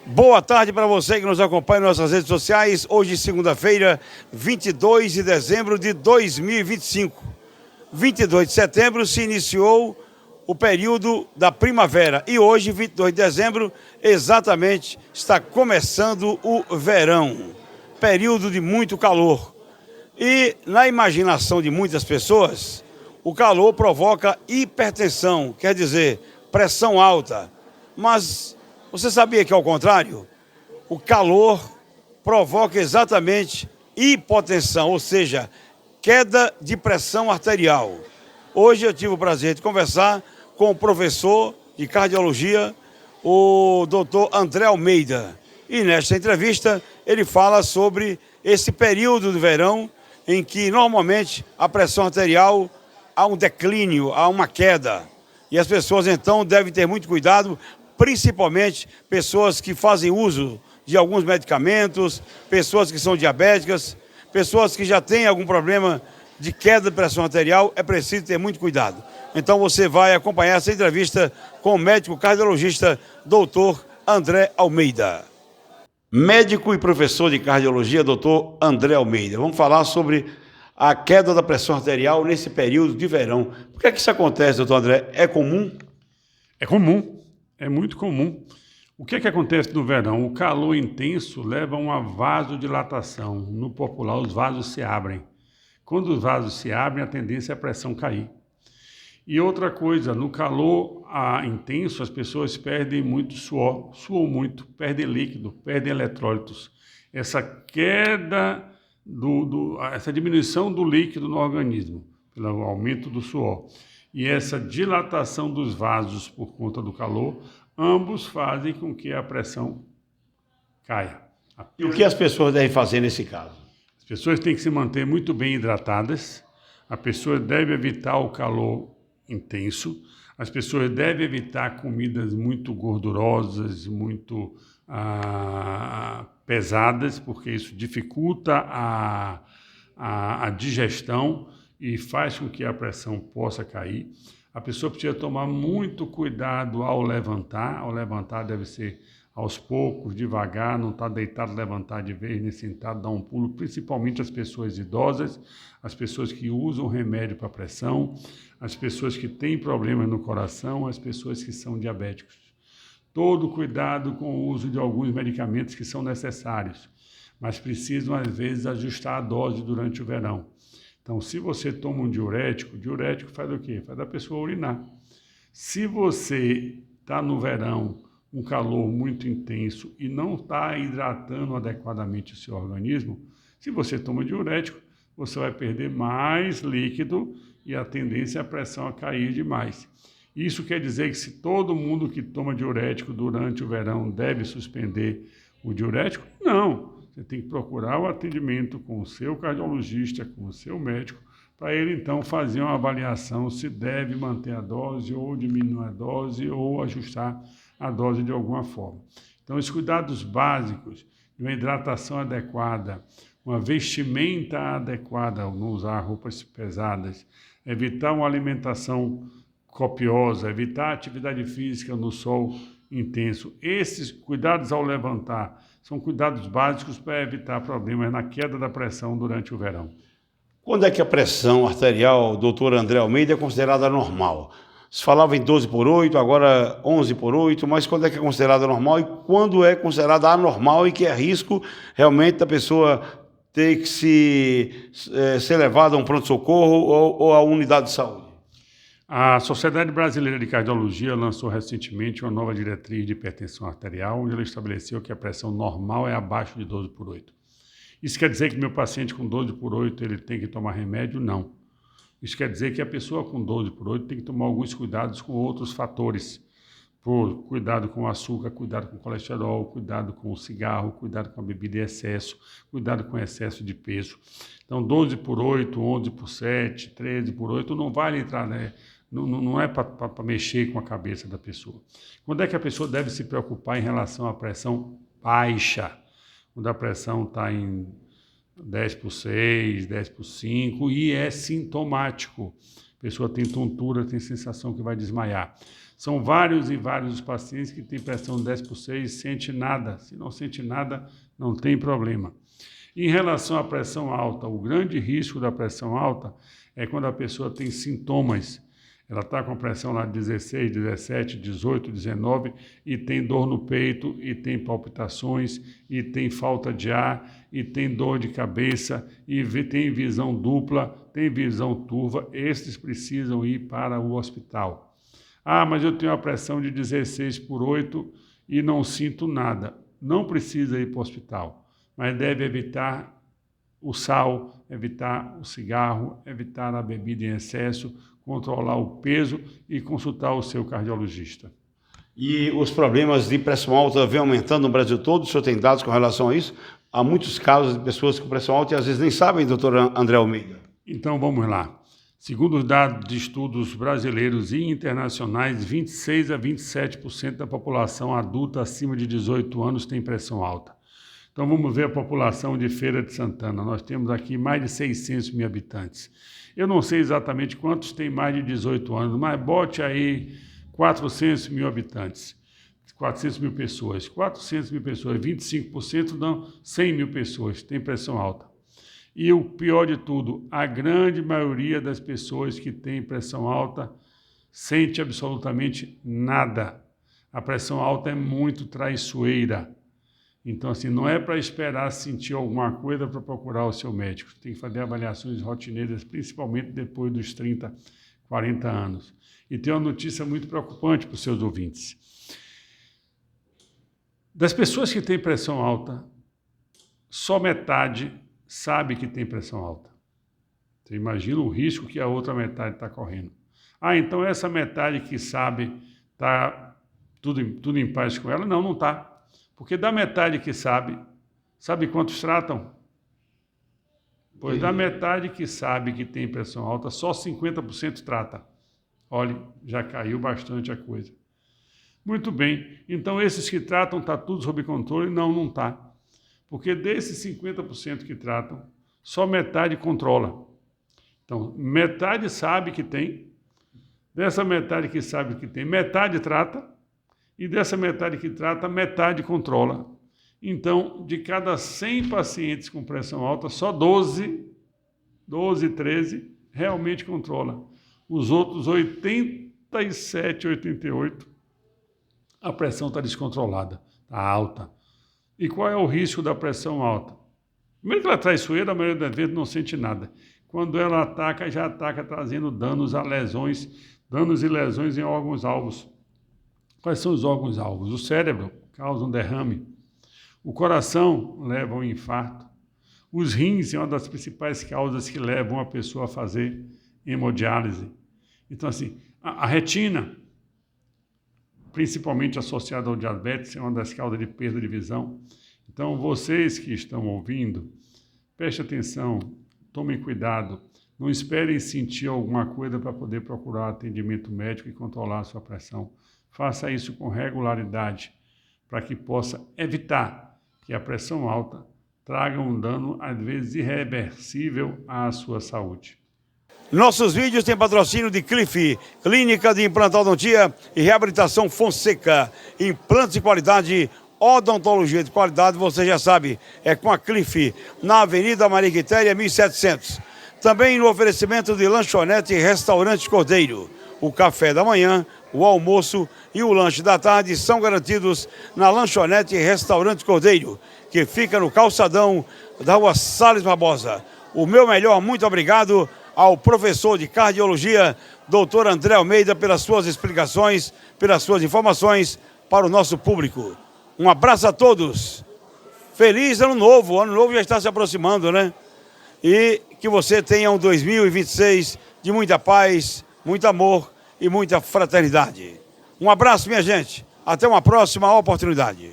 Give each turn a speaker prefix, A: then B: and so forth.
A: Boa tarde para você que nos acompanha nas nossas redes sociais. Hoje, segunda-feira, 22 de dezembro de 2025. 22 de setembro se iniciou o período da primavera e hoje, 22 de dezembro, exatamente está começando o verão. Período de muito calor. E na imaginação de muitas pessoas, o calor provoca hipertensão, quer dizer, pressão alta. Mas você sabia que, ao contrário, o calor provoca exatamente hipotensão, ou seja, queda de pressão arterial. Hoje eu tive o prazer de conversar com o professor de cardiologia, o doutor André Almeida. E nesta entrevista ele fala sobre esse período do verão em que normalmente a pressão arterial há um declínio, há uma queda. E as pessoas então devem ter muito cuidado, principalmente pessoas que fazem uso de alguns medicamentos, pessoas que são diabéticas, pessoas que já têm algum problema de queda de pressão arterial, é preciso ter muito cuidado. Então você vai acompanhar essa entrevista com o médico cardiologista doutor André Almeida. Médico e professor de cardiologia, doutor André Almeida. Vamos falar sobre a queda da pressão arterial nesse período de verão. Por que é que isso acontece, doutor André? É comum?
B: É comum, é muito comum. O que é que acontece no verão? O calor intenso leva a uma vasodilatação. No popular, os vasos se abrem. Quando os vasos se abrem, a tendência é a pressão cair. E outra coisa, no calor intenso, as pessoas perdem muito suor, suam muito, perdem líquido, perdem eletrólitos. Essa queda, essa diminuição do líquido no organismo, pelo aumento do suor, e essa dilatação dos vasos por conta do calor, ambos fazem com que a pressão caia.
A: E o que as pessoas devem fazer nesse caso?
B: As pessoas têm que se manter muito bem hidratadas, a pessoa deve evitar o calor intenso, as pessoas devem evitar comidas muito gordurosas, muito pesadas, porque isso dificulta a digestão e faz com que a pressão possa cair. A pessoa precisa tomar muito cuidado ao levantar deve ser aos poucos, devagar, não estar deitado, levantar de vez, nem sentado, dar um pulo, principalmente as pessoas idosas, as pessoas que usam remédio para pressão, as pessoas que têm problemas no coração, as pessoas que são diabéticos. Todo cuidado com o uso de alguns medicamentos que são necessários, mas precisam, às vezes, ajustar a dose durante o verão. Então, se você toma um diurético, diurético faz o quê? Faz a pessoa urinar. Se você está no verão, um calor muito intenso e não está hidratando adequadamente o seu organismo, se você toma diurético, você vai perder mais líquido e a tendência é a pressão a cair demais. Isso quer dizer que se todo mundo que toma diurético durante o verão deve suspender o diurético? Não. Você tem que procurar o atendimento com o seu cardiologista, com o seu médico, para ele então fazer uma avaliação se deve manter a dose ou diminuir a dose ou ajustar a dose de alguma forma. Então, os cuidados básicos de uma hidratação adequada, uma vestimenta adequada, não usar roupas pesadas, evitar uma alimentação copiosa, evitar atividade física no sol intenso. Esses cuidados ao levantar são cuidados básicos para evitar problemas na queda da pressão durante o verão.
A: Quando é que a pressão arterial, doutor André Almeida, é considerada normal? Se falava em 12/8, agora 11/8, mas quando é que é considerada normal e quando é considerada anormal e que é risco realmente da pessoa ter que ser levada a um pronto-socorro ou a unidade de saúde?
B: A Sociedade Brasileira de Cardiologia lançou recentemente uma nova diretriz de hipertensão arterial, onde ela estabeleceu que a pressão normal é abaixo de 12/8. Isso quer dizer que meu paciente com 12/8 ele tem que tomar remédio? Não. Isso quer dizer que a pessoa com 12/8 tem que tomar alguns cuidados com outros fatores. Cuidado com o açúcar, cuidado com o colesterol, cuidado com o cigarro, cuidado com a bebida em excesso, cuidado com o excesso de peso. Então, 12/8, 11/7, 13/8 não vale entrar, né? Não é para mexer com a cabeça da pessoa. Quando é que a pessoa deve se preocupar em relação à pressão baixa? Quando a pressão está em 10/6, 10/5 e é sintomático. A pessoa tem tontura, tem sensação que vai desmaiar. São vários e vários os pacientes que têm pressão 10/6, sente nada. Se não sente nada, não tem problema. Em relação à pressão alta, o grande risco da pressão alta é quando a pessoa tem sintomas. Ela está com pressão lá de 16, 17, 18, 19 e tem dor no peito, e tem palpitações, e tem falta de ar, e tem dor de cabeça, e tem visão dupla, tem visão turva. Estes precisam ir para o hospital. Ah, mas eu tenho a pressão de 16/8 e não sinto nada. Não precisa ir para o hospital, mas deve evitar o sal, evitar o cigarro, evitar a bebida em excesso, controlar o peso e consultar o seu cardiologista.
A: E os problemas de pressão alta vêm aumentando no Brasil todo? O senhor tem dados com relação a isso? Há muitos casos de pessoas com pressão alta e às vezes nem sabem, doutor André Almeida.
B: Então vamos lá. Segundo os dados de estudos brasileiros e internacionais, 26 a 27% da população adulta acima de 18 anos tem pressão alta. Então vamos ver a população de Feira de Santana. Nós temos aqui mais de 600 mil habitantes. Eu não sei exatamente quantos têm mais de 18 anos, mas bote aí 400 mil habitantes, 400 mil pessoas. 400 mil pessoas, 25% dão 100 mil pessoas, têm pressão alta. E o pior de tudo, a grande maioria das pessoas que têm pressão alta sente absolutamente nada. A pressão alta é muito traiçoeira. Então, assim, não é para esperar sentir alguma coisa para procurar o seu médico. Tem que fazer avaliações rotineiras, principalmente depois dos 30, 40 anos. E tem uma notícia muito preocupante para os seus ouvintes. Das pessoas que têm pressão alta, só metade sabe que tem pressão alta. Você imagina o risco que a outra metade está correndo. Ah, então essa metade que sabe está tudo em paz com ela? Não, não está. Porque da metade que sabe quantos tratam? Pois da metade que sabe que tem pressão alta, só 50% trata. Olha, já caiu bastante a coisa. Muito bem, então esses que tratam, está tudo sob controle? Não, não está. Porque desses 50% que tratam, só metade controla. Então, metade sabe que tem, dessa metade que sabe que tem, metade trata, e dessa metade que trata, metade controla. Então, de cada 100 pacientes com pressão alta, só 12, 13 realmente controla. Os outros 87, 88, a pressão está descontrolada, está alta. E qual é o risco da pressão alta? Primeiro que ela é traiçoeira, a maioria das vezes não sente nada. Quando ela ataca, já ataca trazendo danos a lesões, danos e lesões em órgãos-alvos. Quais são os órgãos-alvos? O cérebro causa um derrame. O coração leva a um infarto. Os rins é uma das principais causas que levam a pessoa a fazer hemodiálise. Então, assim, a retina, principalmente associada ao diabetes, é uma das causas de perda de visão. Então, vocês que estão ouvindo, prestem atenção, tomem cuidado, não esperem sentir alguma coisa para poder procurar atendimento médico e controlar a sua pressão. Faça isso com regularidade, para que possa evitar que a pressão alta traga um dano, às vezes, irreversível à sua saúde.
A: Nossos vídeos têm patrocínio de Cliff, Clínica de Implantodontia e Reabilitação Fonseca. Implantes de qualidade, odontologia de qualidade, você já sabe, é com a Cliff, na Avenida Maria Quitéria, 1700. Também no oferecimento de lanchonete e restaurante Cordeiro. O café da manhã, o almoço e o lanche da tarde são garantidos na lanchonete e restaurante Cordeiro, que fica no calçadão da Rua Salles Barbosa. O meu melhor muito obrigado ao professor de cardiologia, doutor André Almeida, pelas suas explicações, pelas suas informações para o nosso público. Um abraço a todos. Feliz Ano Novo. O Ano Novo já está se aproximando, né? E que você tenha um 2026 de muita paz, muito amor e muita fraternidade. Um abraço, minha gente. Até uma próxima oportunidade.